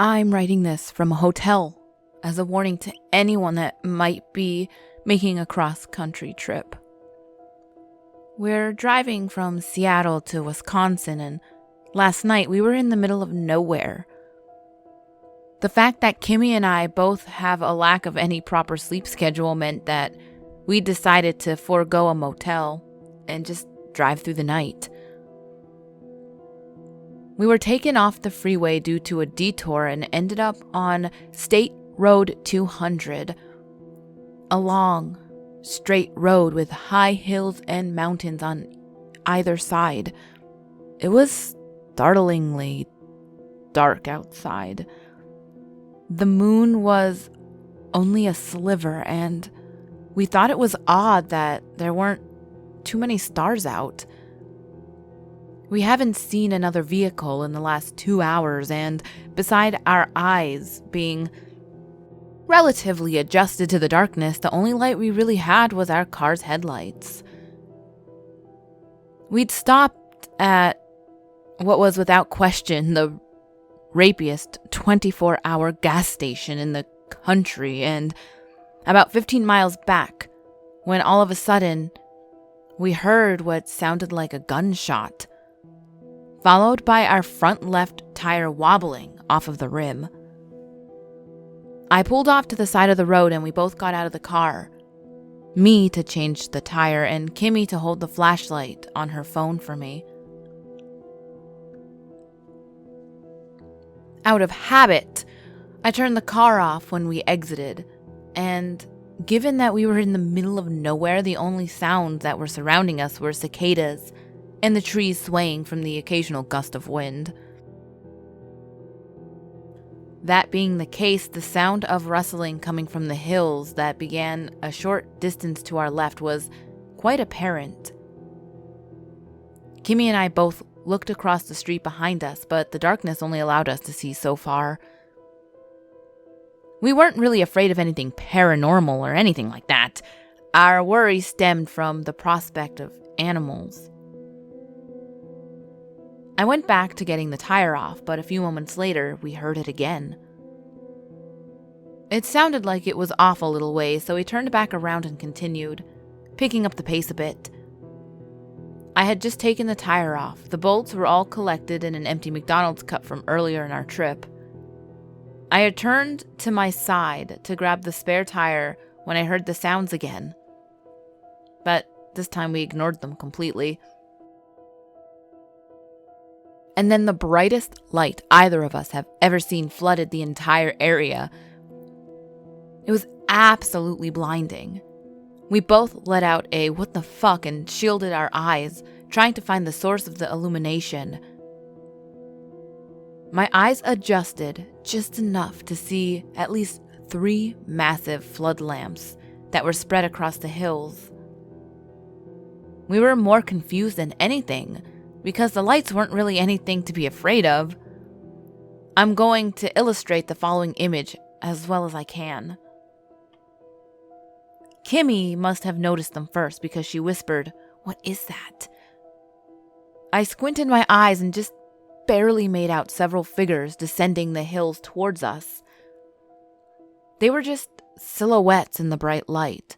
I'm writing this from a hotel as a warning to anyone that might be making a cross-country trip. We're driving from Seattle to Wisconsin, and last night we were in the middle of nowhere. The fact that Kimmy and I both have a lack of any proper sleep schedule meant that we decided to forego a motel and just drive through the night. We were taken off the freeway due to a detour and ended up on State Road 200, a long, straight road with high hills and mountains on either side. It was startlingly dark outside. The moon was only a sliver, and we thought it was odd that there weren't too many stars out. We haven't seen another vehicle in the last 2 hours, and beside our eyes being relatively adjusted to the darkness, the only light we really had was our car's headlights. We'd stopped at what was without question the rapiest 24-hour gas station in the country, and about 15 miles back, when all of a sudden we heard what sounded like a gunshot, followed by our front left tire wobbling off of the rim. I pulled off to the side of the road and we both got out of the car. Me to change the tire and Kimmy to hold the flashlight on her phone for me. Out of habit, I turned the car off when we exited, and given that we were in the middle of nowhere, the only sounds that were surrounding us were cicadas and the trees swaying from the occasional gust of wind. That being the case, the sound of rustling coming from the hills that began a short distance to our left was quite apparent. Kimmy and I both looked across the street behind us, but the darkness only allowed us to see so far. We weren't really afraid of anything paranormal or anything like that. Our worry stemmed from the prospect of animals. I went back to getting the tire off, but a few moments later, we heard it again. It sounded like it was off a little ways, so we turned back around and continued, picking up the pace a bit. I had just taken the tire off. The bolts were all collected in an empty McDonald's cup from earlier in our trip. I had turned to my side to grab the spare tire when I heard the sounds again. But this time we ignored them completely. And then the brightest light either of us have ever seen flooded the entire area. It was absolutely blinding. We both let out a what the fuck and shielded our eyes, trying to find the source of the illumination. My eyes adjusted just enough to see at least 3 massive flood lamps that were spread across the hills. We were more confused than anything, because the lights weren't really anything to be afraid of. I'm going to illustrate the following image as well as I can. Kimmy must have noticed them first because she whispered, "What is that?" I squinted my eyes and just barely made out several figures descending the hills towards us. They were just silhouettes in the bright light.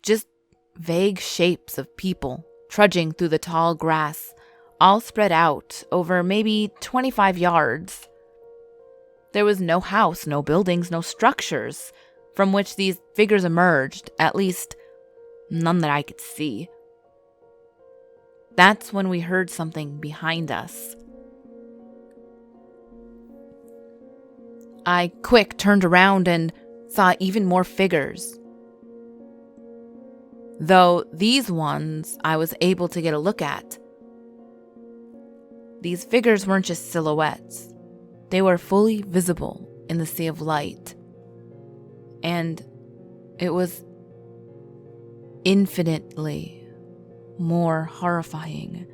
Just vague shapes of people trudging through the tall grass, all spread out over maybe 25 yards. There was no house, no buildings, no structures from which these figures emerged, at least none that I could see. That's when we heard something behind us. I quick turned around and saw even more figures. Though these ones I was able to get a look at. These figures weren't just silhouettes. They were fully visible in the sea of light. And it was infinitely more horrifying.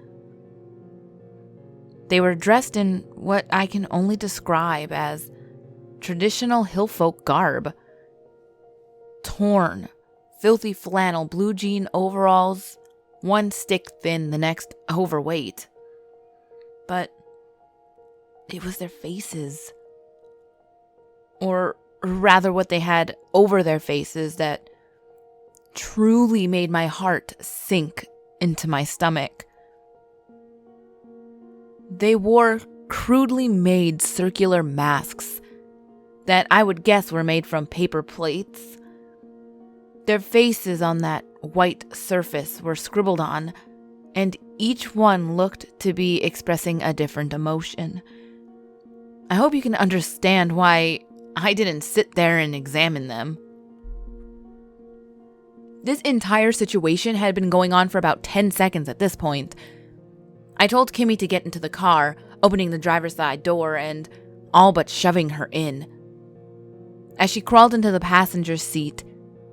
They were dressed in what I can only describe as traditional hillfolk garb. Torn, filthy flannel, blue jean overalls, one stick thin, the next overweight. But it was their faces. or rather what they had over their faces, that truly made my heart sink into my stomach. They wore crudely made circular masks that I would guess were made from paper plates. Their faces on that white surface were scribbled on, and each one looked to be expressing a different emotion. I hope you can understand why I didn't sit there and examine them. This entire situation had been going on for about 10 seconds at this point. I told Kimmy to get into the car, opening the driver's side door and all but shoving her in. As she crawled into the passenger seat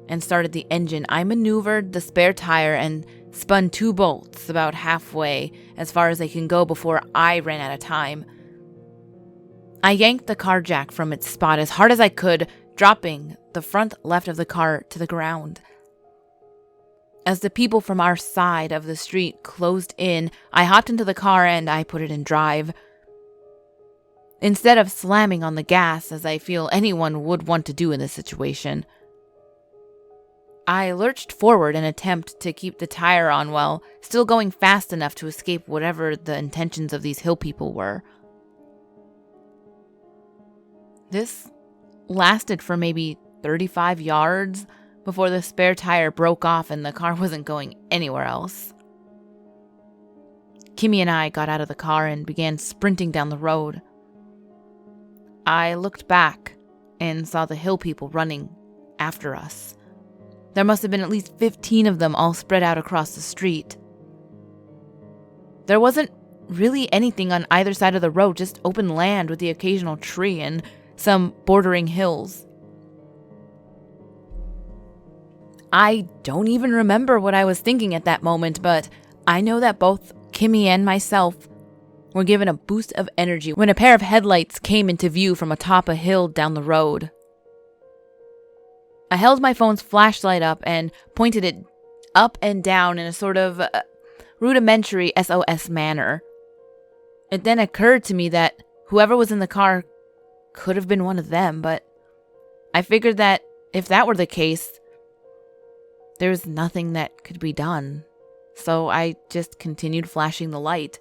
and started the engine, I maneuvered the spare tire and spun 2 bolts about halfway, as far as they can go before I ran out of time. I yanked the car jack from its spot as hard as I could, dropping the front left of the car to the ground. As the people from our side of the street closed in, I hopped into the car and I put it in drive. Instead of slamming on the gas, as I feel anyone would want to do in this situation, I lurched forward in an attempt to keep the tire on while still going fast enough to escape whatever the intentions of these hill people were. This lasted for maybe 35 yards before the spare tire broke off and the car wasn't going anywhere else. Kimmy and I got out of the car and began sprinting down the road. I looked back and saw the hill people running after us. There must have been at least 15 of them all spread out across the street. There wasn't really anything on either side of the road, just open land with the occasional tree and some bordering hills. I don't even remember what I was thinking at that moment, but I know that both Kimmy and myself were given a boost of energy when a pair of headlights came into view from atop a hill down the road. I held my phone's flashlight up and pointed it up and down in a sort of rudimentary SOS manner. It then occurred to me that whoever was in the car could have been one of them, but I figured that if that were the case, there was nothing that could be done. So I just continued flashing the light.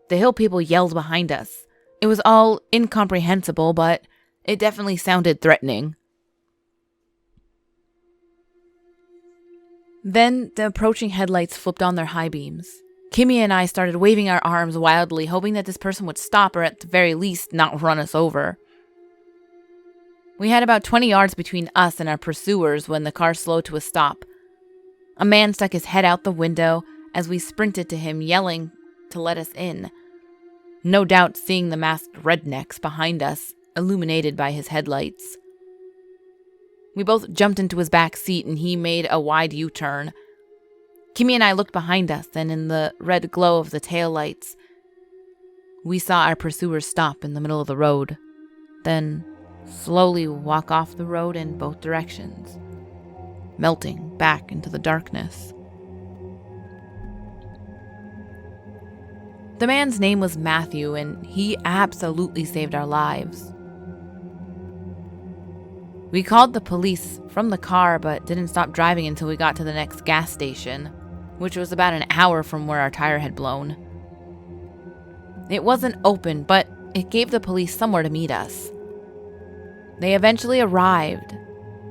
The hill people yelled behind us. It was all incomprehensible, but it definitely sounded threatening. Then the approaching headlights flipped on their high beams. Kimmy and I started waving our arms wildly, hoping that this person would stop or at the very least not run us over. We had about 20 yards between us and our pursuers when the car slowed to a stop. A man stuck his head out the window as we sprinted to him, yelling to let us in. No doubt seeing the masked rednecks behind us, illuminated by his headlights. We both jumped into his back seat and he made a wide U-turn. Kimmy and I looked behind us, and in the red glow of the taillights, we saw our pursuers stop in the middle of the road, then slowly walk off the road in both directions, melting back into the darkness. The man's name was Matthew, and he absolutely saved our lives. We called the police from the car, but didn't stop driving until we got to the next gas station, which was about an hour from where our tire had blown. It wasn't open, but it gave the police somewhere to meet us. They eventually arrived.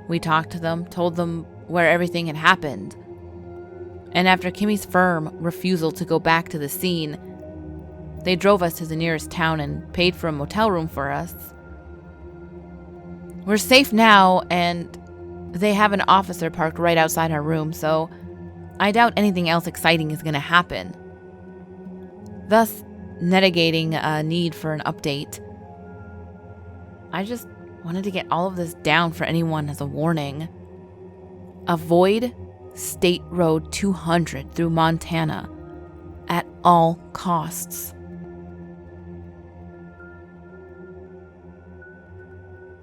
We talked to them, told them where everything had happened. And after Kimmy's firm refusal to go back to the scene, they drove us to the nearest town and paid for a motel room for us. We're safe now, and they have an officer parked right outside our room, so I doubt anything else exciting is going to happen. Thus, negating a need for an update. I just wanted to get all of this down for anyone as a warning. Avoid State Road 200 through Montana at all costs.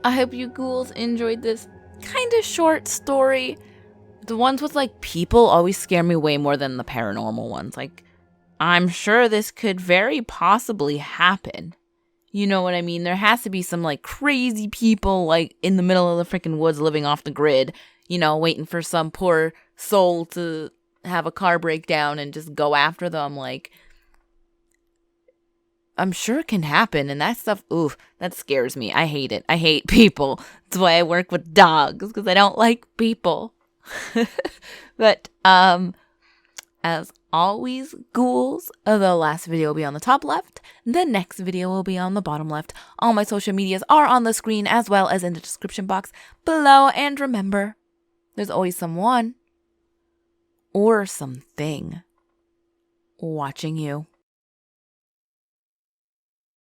I hope you ghouls enjoyed this kind of short story. The ones with people always scare me way more than the paranormal ones. I'm sure this could very possibly happen. You know what I mean? There has to be some like crazy people like in the middle of the freaking woods living off the grid, you know, waiting for some poor soul to have a car breakdown and just go after them. Like, I'm sure it can happen. And that stuff, ooh, that scares me. I hate it. I hate people. That's why I work with dogs, because I don't like people. But, as always, ghouls, the last video will be on the top left. The next video will be on the bottom left. All my social medias are on the screen as well as in the description box below. And remember, there's always someone or something watching you.